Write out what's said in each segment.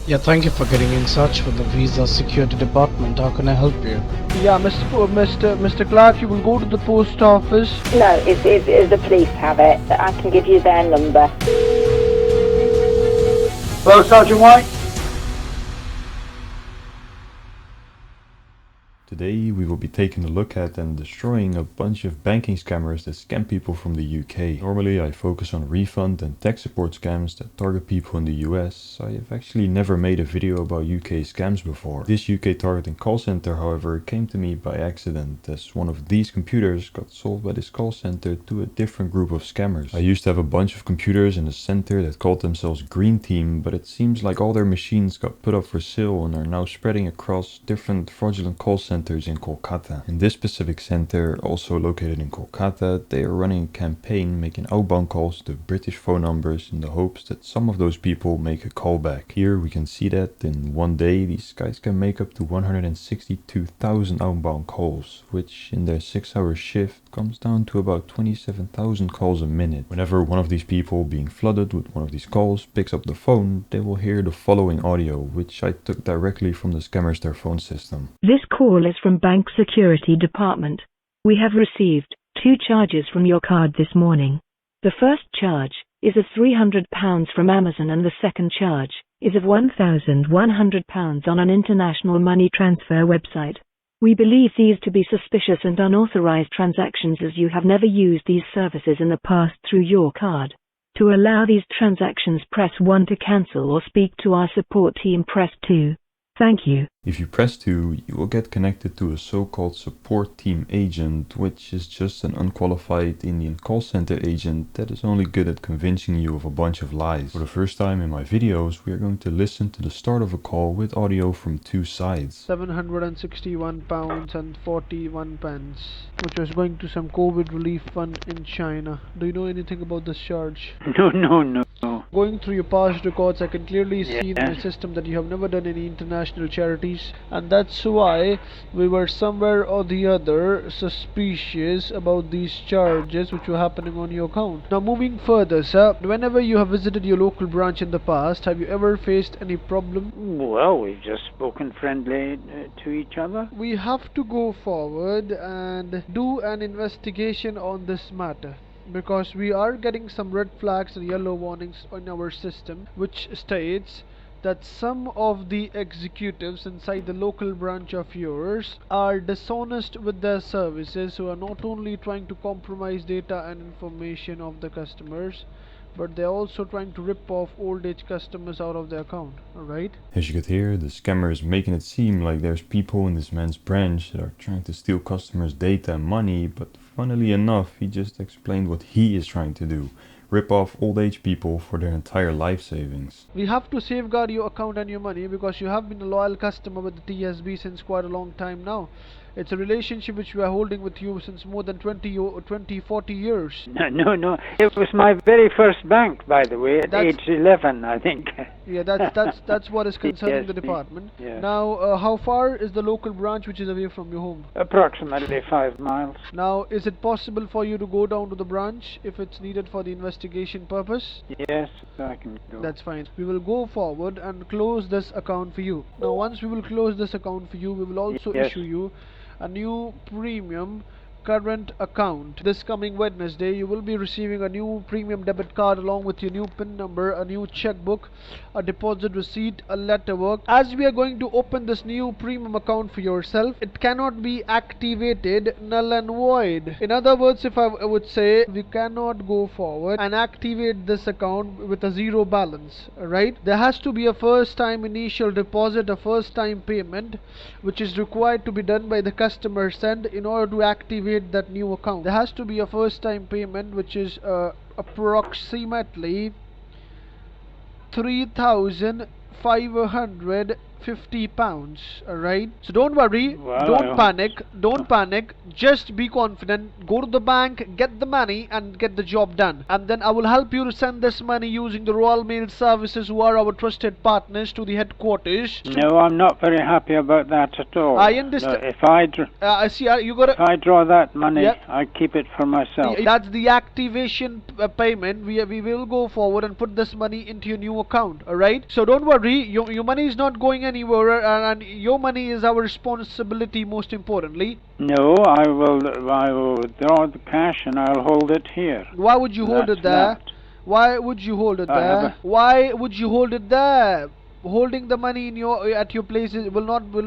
Yeah, thank you for getting in touch with the Visa Security Department. How can I help you? Yeah, Mr. Clark, you will go to the post office. No, if the police have it, I can give you their number. Hello, Sergeant White. Today we will be taking a look at and destroying a bunch of banking scammers that scam people from the UK. Normally I focus on refund and tech support scams that target people in the US. I have actually never made a video about UK scams before. This UK targeting call center, however, came to me by accident, as one of these computers got sold by this call center to a different group of scammers. I used to have a bunch of computers in the center that called themselves Green Team, but it seems like all their machines got put up for sale and are now spreading across different fraudulent call centers in Kolkata. In this specific center, also located in Kolkata, they are running a campaign making outbound calls to British phone numbers in the hopes that some of those people make a call back. Here we can see that in one day these guys can make up to 162,000 outbound calls, which in their 6-hour shift comes down to about 27,000 calls a minute. Whenever one of these people being flooded with one of these calls picks up the phone, they will hear the following audio, which I took directly from the scammers' their phone system. This call is from Bank Security Department. We have received 2 charges from your card this morning. The first charge is of £300 from Amazon and the second charge is of £1,100 on an international money transfer website. We believe these to be suspicious and unauthorized transactions, as you have never used these services in the past through your card. To allow these transactions, press 1. To cancel or speak to our support team, press 2. Thank you. If you press 2, you will get connected to a so-called support team agent, which is just an unqualified Indian call center agent that is only good at convincing you of a bunch of lies. For the first time in my videos, we are going to listen to the start of a call with audio from 2 sides. £761 and 41 pence, which was going to some COVID relief fund in China. Do you know anything about this charge? No. Going through your past records, I can clearly see in my system that you have never done any international charities, and that's why we were somewhere or the other suspicious about these charges which were happening on your account. Now moving further, sir, whenever you have visited your local branch in the past, have you ever faced any problem? Well, we've just spoken friendly to each other. We have to go forward and do an investigation on this matter, because we are getting some red flags and yellow warnings on our system, which states that some of the executives inside the local branch of yours are dishonest with their services, who are not only trying to compromise data and information of the customers, but they're also trying to rip off old age customers out of their account. Alright? As you could hear, the scammer is making it seem like there's people in this man's branch that are trying to steal customers' data and money, but funnily enough, he just explained what he is trying to do. Rip off old age people for their entire life savings. We have to safeguard your account and your money, because you have been a loyal customer with the TSB since quite a long time now. It's a relationship which we are holding with you since more than 40 years. No. It was my very first bank, by the way, at age 11, I think. Yeah, that's what is concerning the department. Yeah. Now, how far is the local branch which is away from your home? Approximately 5 miles. Now, is it possible for you to go down to the branch if it's needed for the investigation purpose? Yes, I can go. That's fine. We will go forward and close this account for you. Now, once we will close this account for you, we will also issue you a new premium current account. This coming Wednesday, you will be receiving a new premium debit card along with your new PIN number, a new checkbook, a deposit receipt, a letterwork. As we are going to open this new premium account for yourself, it cannot be activated null and void. In other words, if I would say, we cannot go forward and activate this account with a zero balance, right? There has to be a first time initial deposit, a first time payment, which is required to be done by the customer send in order to activate that new account. There has to be a first time payment which is approximately 3,500 £50. Alright? So don't worry, Well, don't panic, just be confident, go to the bank, get the money and get the job done. And then I will help you to send this money using the Royal Mail Services, who are our trusted partners, to the headquarters. No, I'm not very happy about that at all. I understand. If I draw that money, Yep. I keep it for myself. That's the activation payment. We will go forward and put this money into your new account. Alright? So don't worry, your money is not going anywhere, and your money is our responsibility, most importantly. No, I will draw the cash and I'll hold it here. Why would you hold it there? Why would you hold it there? Why would you hold it there? Holding the money in at your place will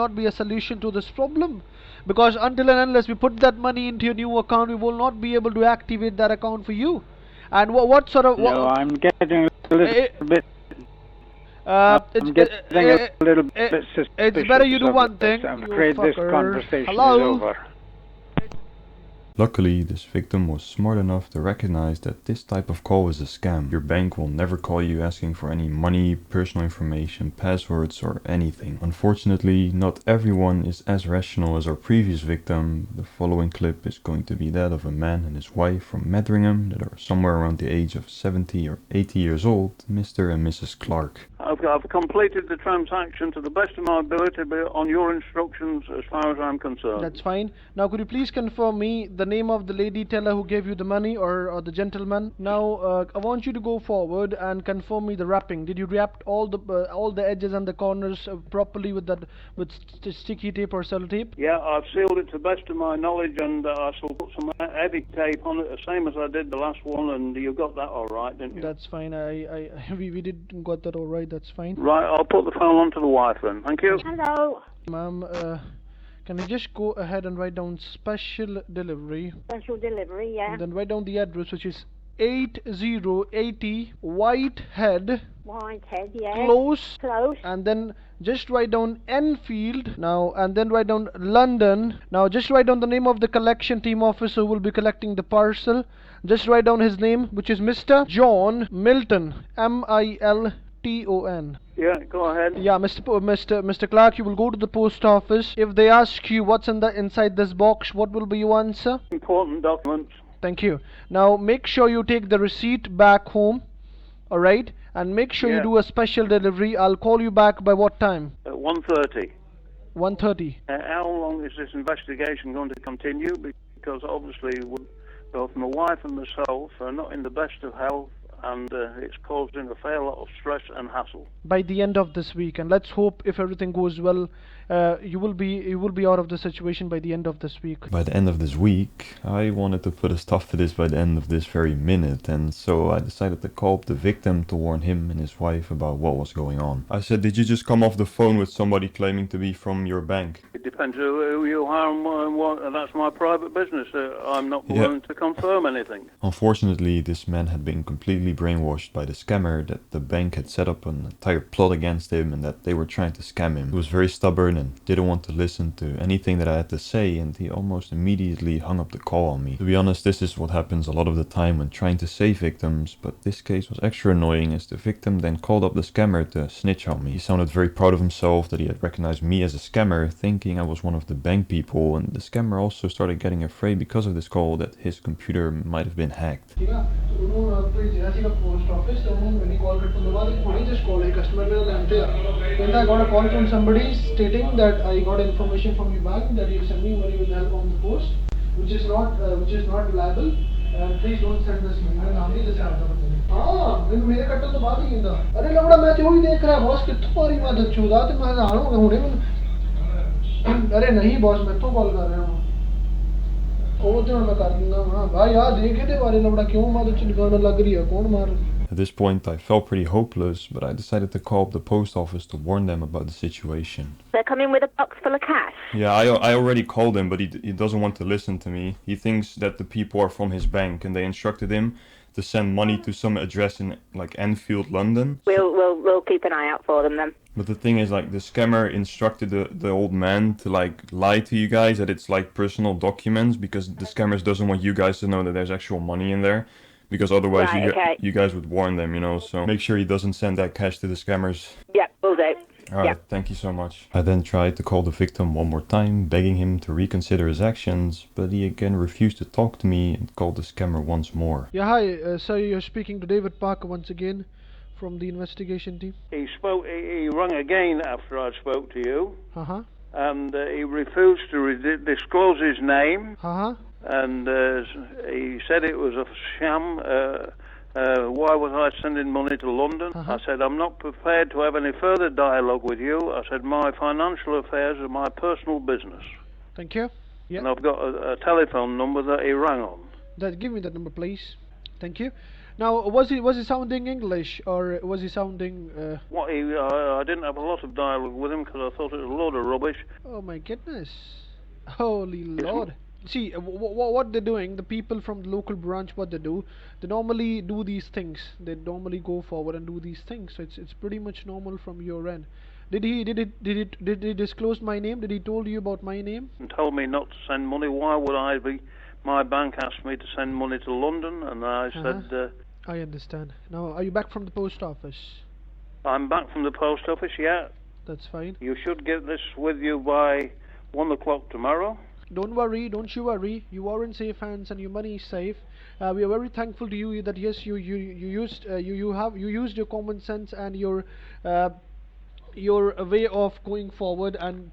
not be a solution to this problem, because until and unless we put that money into your new account, we will not be able to activate that account for you. And what sort of? No, I'm getting a little bit. Suspicious. It's better you do one thing. I'm afraid this conversation is over. Luckily, this victim was smart enough to recognize that this type of call is a scam. Your bank will never call you asking for any money, personal information, passwords, or anything. Unfortunately, not everyone is as rational as our previous victim. The following clip is going to be that of a man and his wife from Medringham that are somewhere around the age of 70 or 80 years old, Mr. and Mrs. Clark. I've completed the transaction to the best of my ability, but on your instructions as far as I'm concerned. That's fine. Now could you please confirm me the name of the lady teller who gave you the money, or the gentleman? Now I want you to go forward and confirm me the wrapping. Did you wrap all the edges and the corners properly with sticky tape or sellotape? Yeah, I've sealed it to the best of my knowledge, and I shall put some heavy tape on it, the same as I did the last one, and you got that all right, didn't you? That's fine. We did got that all right. That's fine. Right, I'll put the phone on to the wife then. Thank you. Hello. Ma'am, can you just go ahead and write down special delivery? Special delivery, yeah. And then write down the address, which is 8080 Whitehead. Whitehead, yeah. Close. Close. And then just write down Enfield now, and then write down London. Now just write down the name of the collection team officer who will be collecting the parcel. Just write down his name, which is Mr. John Milton, Milton. Yeah, go ahead. Yeah, Mr. Clark, you will go to the post office. If they ask you what's inside this box, what will be your answer? Important documents. Thank you. Now make sure you take the receipt back home, alright? And make sure you do a special delivery. I'll call you back by what time? At 1:30. 1:30. How long is this investigation going to continue? Because obviously both my wife and myself are not in the best of health, and it's causing a fair lot of stress and hassle. By the end of this week, and let's hope if everything goes well, you will be out of the situation by the end of this week. By the end of this week, I wanted to put a stop to this by the end of this very minute, and so I decided to call up the victim to warn him and his wife about what was going on. I said, did you just come off the phone with somebody claiming to be from your bank? It depends who you are and what, and that's my private business. I'm not willing to confirm anything. Unfortunately, this man had been completely brainwashed by the scammer that the bank had set up an entire plot against him and that they were trying to scam him. He was very stubborn and didn't want to listen to anything that I had to say, and he almost immediately hung up the call on me. To be honest, this is what happens a lot of the time when trying to save victims, but this case was extra annoying as the victim then called up the scammer to snitch on me. He sounded very proud of himself that he had recognized me as a scammer, thinking I was one of the bank people, and the scammer also started getting afraid because of this call that his computer might have been hacked. Post office, when he called it from the just call a customer. Then I got a call from somebody stating that I got information from your bank that you send me money with help on the post, which is not reliable, and please don't send this money. मेरे कट्टल तो बात ही कहता अरे लवड़ा मैं तो वही देख रहा बॉस कि तुम्हारी मदद चूदा तो मैं जानो हुणे अरे नहीं बॉस मैं तो कॉल कर रहा हूं ਉਹ ਤੇ ਮੈਂ ਕਰ ਦਿੰਦਾ ਹਾਂ ਭਾਈ ਆ ਦੇਖ ਇਹਦੇ ਬਾਰੇ ਲਵੜਾ ਕਿਉਂ ਮਦਦ ਚ ਲਗਾਉਣ ਲੱਗ ਰਹੀ ਹੈ ਕੌਣ ਮਾਰ At this point, I felt pretty hopeless, but I decided to call up the post office to warn them about the situation. They're coming with a box full of cash? Yeah, I already called him, but he doesn't want to listen to me. He thinks that the people are from his bank, and they instructed him to send money to some address in, like, Enfield, London. We'll keep an eye out for them then. But the thing is, like, the scammer instructed the old man to, like, lie to you guys that it's, like, personal documents, because the scammers doesn't want you guys to know that there's actual money in there. Because otherwise you guys would warn them, you know, so make sure he doesn't send that cash to the scammers. Yeah, will do. Alright, thank you so much. I then tried to call the victim one more time, begging him to reconsider his actions, but he again refused to talk to me and called the scammer once more. Yeah, hi, sir, you're speaking to David Parker once again from the investigation team. He rang again after I spoke to you, Uh-huh. and he refused to disclose his name, Uh-huh. and he said it was a sham. Why was I sending money to London? I said, I'm not prepared to have any further dialogue with you. I said, my financial affairs are my personal business. Thank you. Yeah. And I've got a telephone number that he rang on. Give me that number, please. Thank you. Now, was he sounding English, or was he sounding... I didn't have a lot of dialogue with him because I thought it was a load of rubbish. Oh my goodness. Holy Lord. See, what they're doing, the people from the local branch, what they do, they normally do these things. They normally go forward and do these things. So it's pretty much normal from your end. Did he disclose my name? Did he told you about my name? And told me not to send money. Why would I be? My bank asked me to send money to London, and I said... I understand. Now, are you back from the post office? I'm back from the post office, yeah. That's fine. You should get this with you by 1 o'clock tomorrow. Don't worry, don't you worry. You are in safe hands and your money is safe. We are very thankful to you that yes, you used your common sense and your way of going forward, and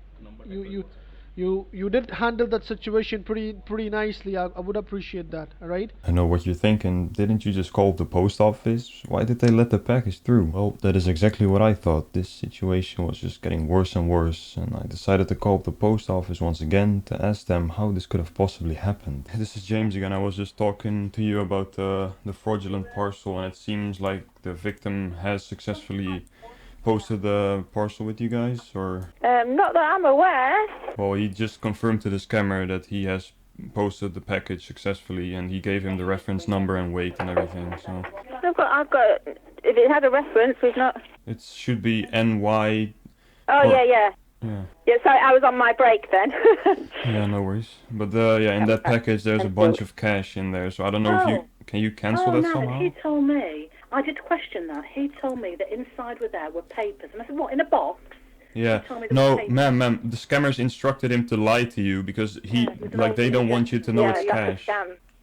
you did handle that situation pretty nicely. I would appreciate that. All right. I know what you're thinking. Didn't you just call the post office? Why did they let the package through? Well, that is exactly what I thought. This situation was just getting worse and worse, and I decided to call the post office once again to ask them how this could have possibly happened. This is James again. I was just talking to you about the fraudulent parcel, and it seems like the victim has successfully posted the parcel with you guys, or? Not that I'm aware. Well, he just confirmed to the scammer that he has posted the package successfully, and he gave him the reference number and weight and everything, so... I've got, if it had a reference, we've not... It should be NY... Oh, yeah. Yeah, sorry, I was on my break then. Yeah, no worries. But yeah, in that package there's a bunch of cash in there, so I don't know if you... Can you cancel that somehow? He told me. I did question that. He told me that inside there were papers. And I said, what, in a box? Yeah. No, ma'am, the scammers instructed him to lie to you because they don't want you to know it's cash.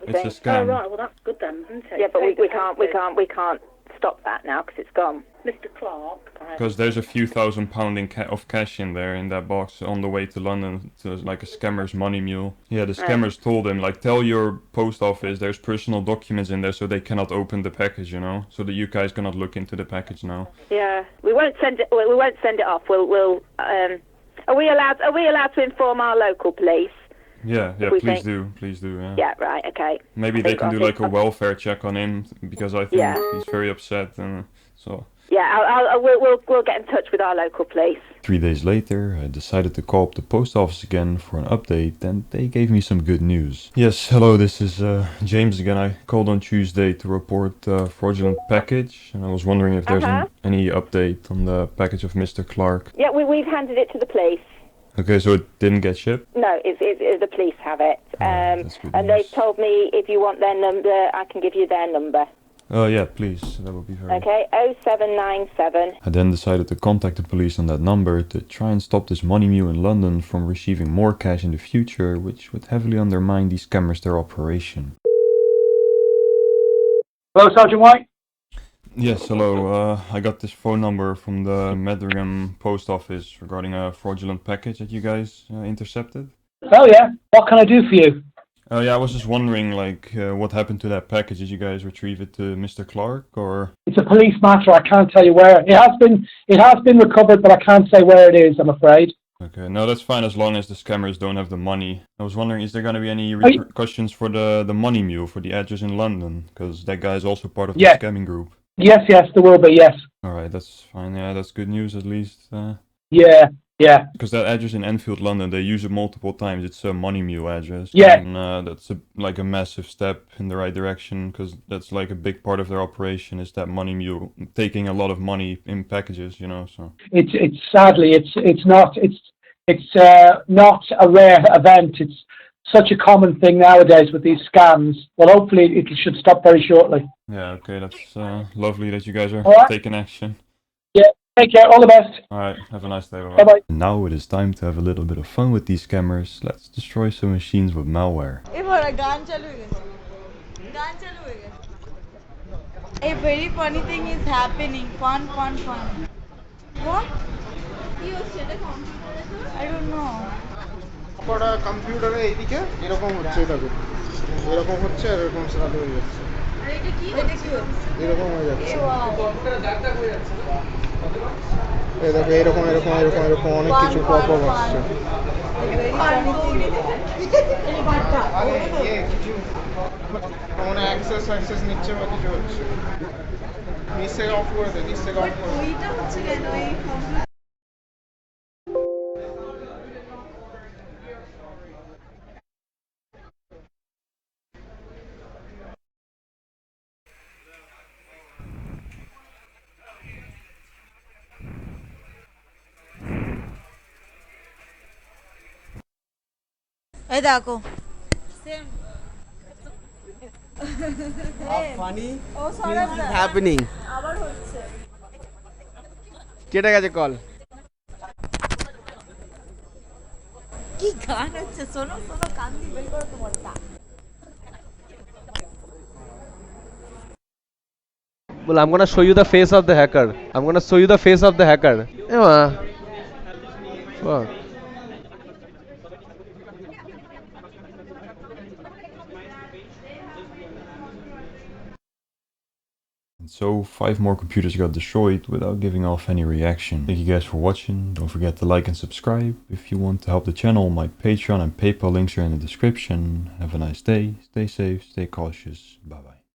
It's a scam. Oh, right, well that's good then, isn't it? Yeah, but we can't stop that now because it's gone. Mr. Clark. Because there's a few £1,000 of cash in there in that box on the way to London. So it's like a scammer's money mule. Yeah, the scammers told him, like, tell your post office there's personal documents in there so they cannot open the package, you know, so that you guys cannot look into the package now. Yeah, we won't send it. We won't send it off. We'll. Are we allowed to inform our local police? Yeah, please do, yeah. Yeah, right, okay. Maybe they can do like a welfare check on him, because I think he's very upset, and so... Yeah, we'll get in touch with our local police. 3 days later, I decided to call up the post office again for an update, and they gave me some good news. Yes, hello, this is James again. I called on Tuesday to report a fraudulent package, and I was wondering if there's any update on the package of Mr. Clark. Yeah, we've handed it to the police. Okay, so it didn't get shipped? No, the police have it. That's good and news. they told me if you want their number, I can give you their number. Oh yeah, please, that would be very... Okay, 0797. I then decided to contact the police on that number to try and stop this money mule in London from receiving more cash in the future, which would heavily undermine these scammers' their operation. Hello, Sergeant White? Yes, hello. I got this phone number from the Medringham post office regarding a fraudulent package that you guys intercepted. Oh yeah, what can I do for you? Yeah, I was just wondering, like, what happened to that package? Did you guys retrieve it to Mr. Clark, or? It's a police matter. I can't tell you where. It has been recovered, but I can't say where it is, I'm afraid. Okay, no, that's fine as long as the scammers don't have the money. I was wondering, is there going to be any repercussions for the money mule, for the address in London? Because that guy is also part of the scamming group. Yes, there will be, yes. Alright, that's fine. Yeah, that's good news at least. Yeah. Because that address in Enfield, London, they use it multiple times. It's a money mule address. Yeah. And that's like a massive step in the right direction, because that's like a big part of their operation is that money mule taking a lot of money in packages, you know. So it's sadly it's not a rare event. It's such a common thing nowadays with these scams. Well, hopefully it should stop very shortly. Yeah, okay, that's lovely that you guys are taking action. Take care. All the best. Alright, have a nice day. Bye bye. Now it is time to have a little bit of fun with these scammers. Let's destroy some machines with malware. A very funny thing is happening. Fun. What? I don't know. পড়া কম্পিউটারে এইদিকে এরকম হচ্ছে দেখো এরকম হচ্ছে আর এরকম সাদা হয়ে যাচ্ছে আর এটা কি হচ্ছে এরকম হয়ে যাচ্ছে কম্পিউটারে দাগ দাগ হয়ে যাচ্ছে এই দেখো এরকম অনেক কিছু পপ আপ আসছে আরে কিছু মানে অ্যাক্সেস নিচ্ছে বা কিছু হচ্ছে নিচে অফ করে দে নিচে অফ করে ওইটা হচ্ছে কেন এই এই দেখো সেম ফানি ও সরি হ্যাপেনিং আবার হচ্ছে কেটে গেছে কল কি গান হচ্ছে শোনো কান দিয়ে বের করো তোমারটা Well, I'm gonna show you the face of the hacker. Emma. Fuck. So 5 more computers got destroyed without giving off any reaction. Thank you guys for watching. Don't forget to like and subscribe. If you want to help the channel, my Patreon and PayPal links are in the description. Have a nice day, stay safe, stay cautious. Bye bye.